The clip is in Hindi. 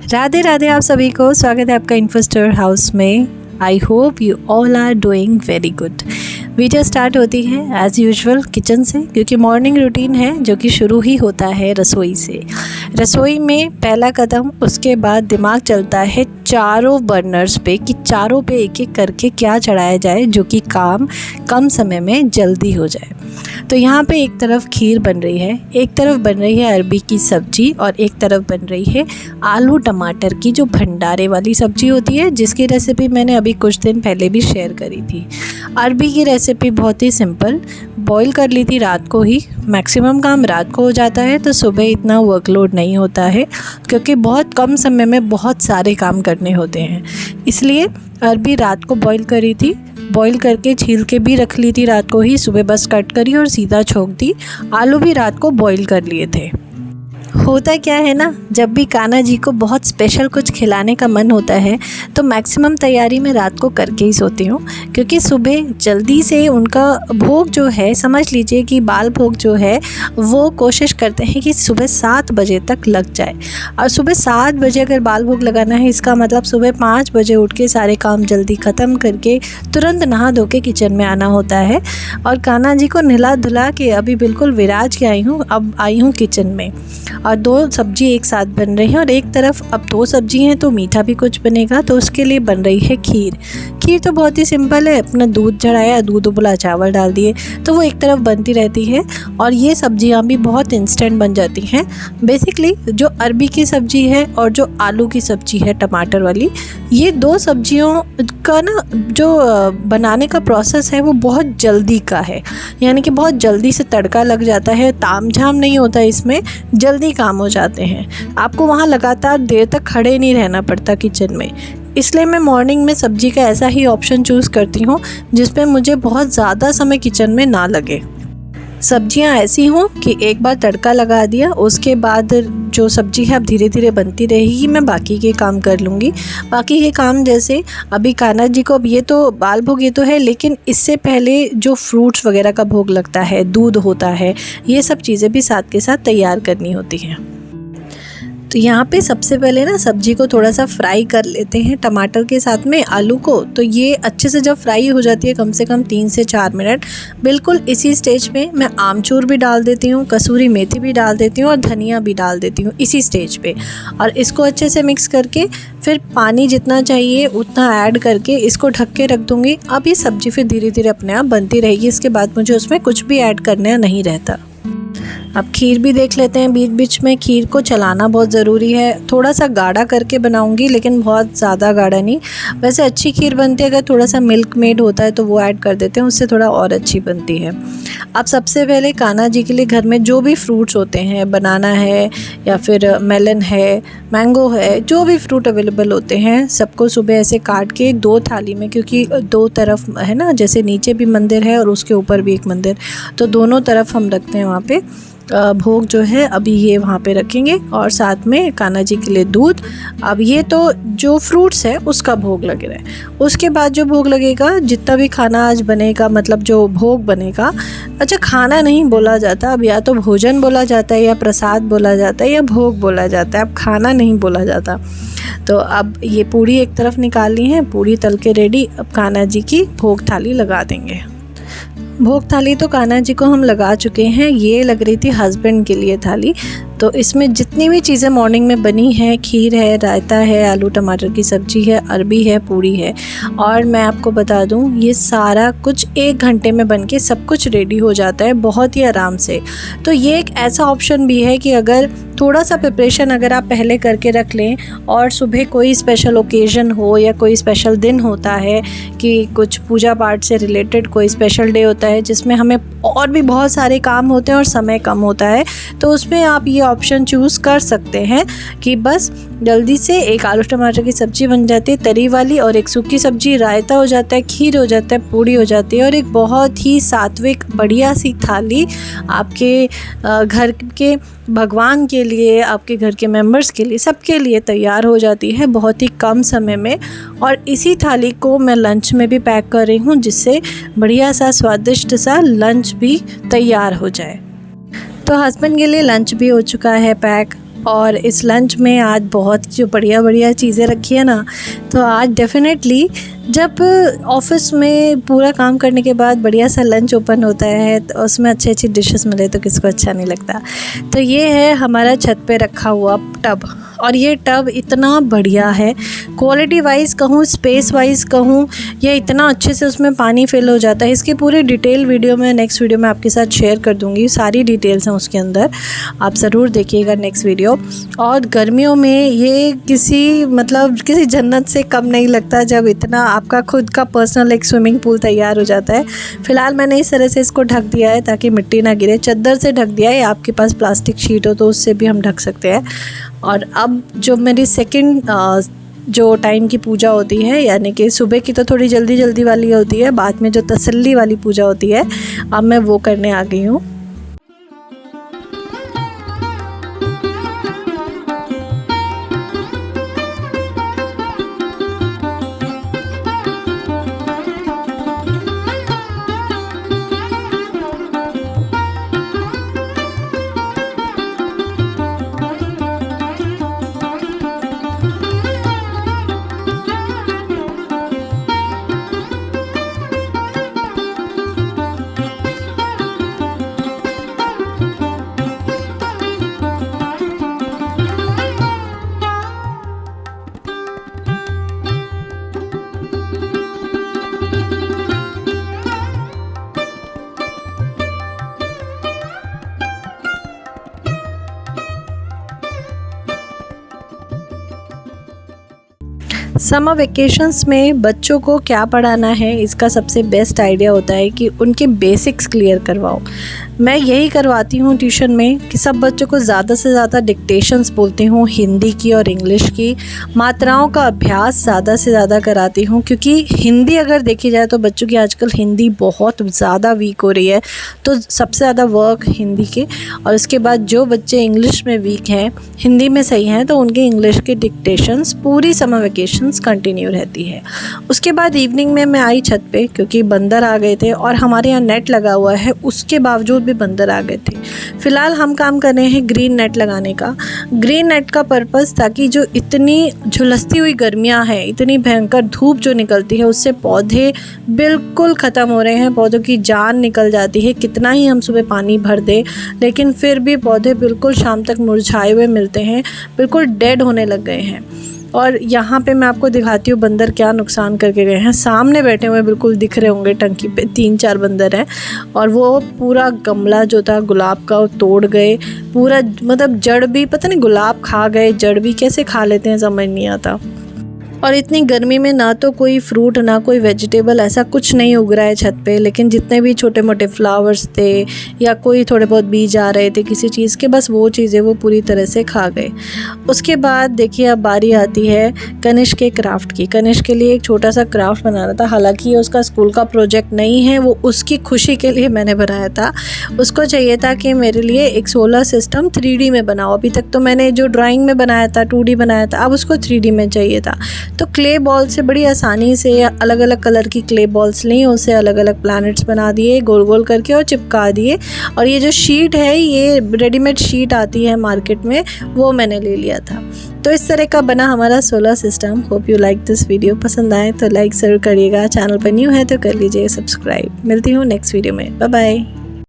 राधे राधे आप सभी को, स्वागत है आपका इन्फोस्टोर हाउस में। I hope you all are doing very good. Video start होती है एज़ यूजुअल किचन से, क्योंकि मॉर्निंग रूटीन है जो कि शुरू ही होता है रसोई से। रसोई में पहला कदम, उसके बाद दिमाग चलता है चारों बर्नर्स पे कि चारों पे एक एक करके क्या चढ़ाया जाए जो कि काम कम समय में जल्दी हो जाए। तो यहाँ पे एक तरफ खीर बन रही है, एक तरफ बन रही है अरबी की सब्ज़ी और एक तरफ बन रही है आलू टमाटर की जो भंडारे वाली सब्ज़ी होती है, जिसकी रेसिपी मैंने अभी कुछ दिन पहले भी शेयर करी थी। अरबी की रेसिपी बहुत ही सिंपल, बॉईल कर ली थी रात को ही। मैक्सिमम काम रात को हो जाता है तो सुबह इतना वर्कलोड नहीं होता है, क्योंकि बहुत कम समय में बहुत सारे काम करने होते हैं। इसलिए अरबी रात को बॉईल करी थी, बॉईल करके छील के भी रख ली थी रात को ही। सुबह बस कट करी और सीधा छोंक दी। आलू भी रात को बॉईल कर लिए थे। होता क्या है ना, जब भी कान्हा जी को बहुत स्पेशल कुछ खिलाने का मन होता है तो मैक्सिमम तैयारी मैं रात को करके ही सोती हूँ, क्योंकि सुबह जल्दी से उनका भोग जो है, समझ लीजिए कि बाल भोग जो है वो कोशिश करते हैं कि सुबह 7 बजे तक लग जाए। और सुबह 7 बजे अगर बाल भोग लगाना है, इसका मतलब सुबह 5 बजे उठ के सारे काम जल्दी ख़त्म करके तुरंत नहा धो के किचन में आना होता है। और कान्हा जी को नहला धुला के अभी बिल्कुल विराज के आई हूँ, अब आई हूँ किचन में। और 2 सब्जी एक साथ बन रही हैं, और एक तरफ अब 2 सब्जी हैं तो मीठा भी कुछ बनेगा, तो उसके लिए बन रही है खीर। खीर तो बहुत ही सिंपल है, अपना दूध चढ़ाया, दूध उबला, चावल डाल दिए, तो वो एक तरफ बनती रहती है। और ये सब्जियां भी बहुत इंस्टेंट बन जाती हैं। बेसिकली जो अरबी की सब्ज़ी है और जो आलू की सब्ज़ी है टमाटर वाली, ये 2 सब्जियों का ना जो बनाने का प्रोसेस है वो बहुत जल्दी का है, यानी कि बहुत जल्दी से तड़का लग जाता है, तामझाम नहीं होता इसमें, जल्दी काम हो जाते हैं। आपको वहाँ लगातार देर तक खड़े नहीं रहना पड़ता किचन में। इसलिए मैं मॉर्निंग में सब्ज़ी का ऐसा ही ऑप्शन चूज़ करती हूँ जिसमें मुझे बहुत ज़्यादा समय किचन में ना लगे। सब्जियां ऐसी हों कि एक बार तड़का लगा दिया, उसके बाद जो सब्ज़ी है अब धीरे धीरे बनती रहेगी, मैं बाकी के काम कर लूँगी। बाकी के काम जैसे अभी कान्हा जी को, अब ये तो बाल भोग ये तो है, लेकिन इससे पहले जो फ्रूट्स वगैरह का भोग लगता है, दूध होता है, ये सब चीज़ें भी साथ के साथ तैयार करनी होती हैं। तो यहाँ पे सबसे पहले ना सब्जी को थोड़ा सा फ्राई कर लेते हैं टमाटर के साथ में आलू को। तो ये अच्छे से जब फ्राई हो जाती है, कम से कम 3 से 4 मिनट, बिल्कुल इसी स्टेज पे मैं आमचूर भी डाल देती हूँ, कसूरी मेथी भी डाल देती हूँ और धनिया भी डाल देती हूँ इसी स्टेज पे। और इसको अच्छे से मिक्स करके फिर पानी जितना चाहिए उतना ऐड करके इसको ढक के रख दूँगी। अब ये सब्ज़ी फिर धीरे धीरे अपने आप बनती रहेगी। इसके बाद मुझे उसमें कुछ भी ऐड करना नहीं रहता। अब खीर भी देख लेते हैं बीच बीच में। खीर को चलाना बहुत ज़रूरी है। थोड़ा सा गाढ़ा करके बनाऊंगी, लेकिन बहुत ज़्यादा गाढ़ा नहीं। वैसे अच्छी खीर बनती है अगर थोड़ा सा मिल्क मेड होता है तो वो ऐड कर देते हैं, उससे थोड़ा और अच्छी बनती है। अब सबसे पहले कान्हा जी के लिए घर में जो भी फ्रूट्स होते हैं, बनाना है या फिर मेलन है, मैंगो है, जो भी फ्रूट अवेलेबल होते हैं, सबको सुबह ऐसे काट के 2 थाली में, क्योंकि 2 तरफ है ना, जैसे नीचे भी मंदिर है और उसके ऊपर भी एक मंदिर, तो दोनों तरफ हम रखते हैं वहाँ पे भोग जो है। अभी ये वहाँ पे रखेंगे और साथ में कान्हा जी के लिए दूध। अब ये तो जो फ्रूट्स है उसका भोग लग रहा है। उसके बाद जो भोग लगेगा, जितना भी खाना आज बनेगा, मतलब जो भोग बनेगा, अच्छा खाना नहीं बोला जाता अब, या तो भोजन बोला जाता है या प्रसाद बोला जाता है या भोग बोला जाता है, अब खाना नहीं बोला जाता। तो अब ये पूड़ी एक तरफ निकालनी है, पूड़ी तल के रेडी। अब कान्हा जी की भोग थाली लगा देंगे। भोग थाली तो कान्हा जी को हम लगा चुके हैं। ये लग रही थी हस्बैंड के लिए थाली। तो इसमें जितनी भी चीज़ें मॉर्निंग में बनी है, खीर है, रायता है, आलू टमाटर की सब्ज़ी है, अरबी है, पूड़ी है, और मैं आपको बता दूं ये सारा कुछ 1 घंटे में बन के सब कुछ रेडी हो जाता है बहुत ही आराम से। तो ये एक ऐसा ऑप्शन भी है कि अगर थोड़ा सा प्रिपरेशन अगर आप पहले करके रख लें और सुबह कोई स्पेशल ओकेज़न हो या कोई स्पेशल दिन होता है कि कुछ पूजा पाठ से रिलेटेड कोई स्पेशल डे होता है जिसमें हमें और भी बहुत सारे काम होते हैं और समय कम होता है, तो उसमें आप ये ऑप्शन चूज़ कर सकते हैं कि बस जल्दी से एक आलू टमाटर की सब्ज़ी बन जाती है तरी वाली, और एक सूखी सब्ज़ी, रायता हो जाता है, खीर हो जाता है, पूड़ी हो जाती है, और एक बहुत ही सात्विक बढ़िया सी थाली आपके घर के भगवान के लिए, आपके घर के मेंबर्स के लिए, सबके लिए तैयार हो जाती है बहुत ही कम समय में। और इसी थाली को मैं लंच में भी पैक कर रही हूँ, जिससे बढ़िया सा स्वादिष्ट सा लंच भी तैयार हो जाए। तो हस्बैंड के लिए लंच भी हो चुका है पैक, और इस लंच में आज बहुत जो बढ़िया बढ़िया चीज़ें रखी है ना, तो आज डेफ़िनेटली जब ऑफ़िस में पूरा काम करने के बाद बढ़िया सा लंच ओपन होता है तो उसमें अच्छी अच्छी डिशेस मिले तो किसको अच्छा नहीं लगता। तो ये है हमारा छत पे रखा हुआ टब, और ये टब इतना बढ़िया है, क्वालिटी वाइज कहूँ, स्पेस वाइज कहूँ, ये इतना अच्छे से उसमें पानी फिल हो जाता है। इसकी पूरी डिटेल वीडियो मैं नेक्स्ट वीडियो में आपके साथ शेयर कर दूँगी, सारी डिटेल्स हैं उसके अंदर, आप ज़रूर देखिएगा नेक्स्ट वीडियो। और गर्मियों में ये किसी जन्नत से कम नहीं लगता जब इतना आपका खुद का पर्सनल एक स्विमिंग पूल तैयार हो जाता है। फ़िलहाल मैंने इस तरह से इसको ढक दिया है ताकि मिट्टी ना गिरे, चादर से ढक दिया है, आपके पास प्लास्टिक शीट हो तो उससे भी हम ढक सकते हैं। और अब जो मेरी सेकंड जो टाइम की पूजा होती है, यानी कि सुबह की तो थोड़ी जल्दी जल्दी वाली होती है, बाद में जो तसल्ली वाली पूजा होती है, अब मैं वो करने आ गई हूँ। समर वेकेशंस में बच्चों को क्या पढ़ाना है, इसका सबसे बेस्ट आइडिया होता है कि उनके बेसिक्स क्लियर करवाओ। मैं यही करवाती हूँ ट्यूशन में कि सब बच्चों को ज़्यादा से ज़्यादा डिक्टेशंस बोलती हूँ, हिंदी की और इंग्लिश की। मात्राओं का अभ्यास ज़्यादा से ज़्यादा कराती हूँ, क्योंकि हिंदी अगर देखी जाए तो बच्चों की आजकल हिंदी बहुत ज़्यादा वीक हो रही है, तो सबसे ज़्यादा वर्क हिंदी के। और उसके बाद जो बच्चे इंग्लिश में वीक हैं, हिंदी में सही हैं, तो उनके इंग्लिश के डिक्टेशंस पूरी समर वेकेशंस कंटिन्यू रहती है। उसके बाद इवनिंग में मैं आई छत पे, क्योंकि बंदर आ गए थे और हमारे यहाँ नेट लगा हुआ है, उसके बावजूद भी बंदर आ गए थे। फ़िलहाल हम काम कर रहे हैं ग्रीन नेट लगाने का। ग्रीन नेट का पर्पज़ ताकि जो इतनी झुलसती हुई गर्मियाँ हैं, इतनी भयंकर धूप जो निकलती है, उससे पौधे बिल्कुल ख़त्म हो रहे हैं, पौधों की जान निकल जाती है। कितना ही हम सुबह पानी भर दें, लेकिन फिर भी पौधे बिल्कुल शाम तक मुरझाए हुए मिलते हैं, बिल्कुल डेड होने लग गए हैं। और यहाँ पे मैं आपको दिखाती हूँ बंदर क्या नुकसान करके गए हैं। सामने बैठे हुए बिल्कुल दिख रहे होंगे टंकी पे 3-4 बंदर हैं, और वो पूरा गमला जो था गुलाब का वो तोड़ गए। पूरा जड़ भी, पता नहीं गुलाब खा गए, जड़ भी कैसे खा लेते हैं समझ नहीं आता। और इतनी गर्मी में ना तो कोई फ्रूट ना कोई वेजिटेबल ऐसा कुछ नहीं उग रहा है छत पे, लेकिन जितने भी छोटे मोटे फ्लावर्स थे या कोई थोड़े बहुत बीज आ रहे थे किसी चीज़ के, बस वो चीज़ें वो पूरी तरह से खा गए। उसके बाद देखिए अब बारी आती है कनिष्क के क्राफ्ट की। कनिष्क के लिए एक छोटा सा क्राफ्ट बनाना था, हालांकि ये उसका स्कूल का प्रोजेक्ट नहीं है, वो उसकी खुशी के लिए मैंने बनाया था। उसको चाहिए था कि मेरे लिए एक सोलर सिस्टम 3D में बनाओ। अभी तक तो मैंने जो ड्राइंग में बनाया था 2D बनाया था, अब उसको 3D में चाहिए था। तो क्ले बॉल से बड़ी आसानी से अलग अलग कलर की क्ले बॉल्स ली, उसे अलग अलग प्लैनेट्स बना दिए गोल गोल करके और चिपका दिए। और ये जो शीट है, ये रेडीमेड शीट आती है मार्केट में, वो मैंने ले लिया था। तो इस तरह का बना हमारा solar system. Hope you like this video. पसंद आए तो लाइक ज़रूर करिएगा, चैनल पर न्यू है तो कर लीजिए सब्सक्राइब। मिलती हूँ नेक्स्ट वीडियो में, बाय बाय।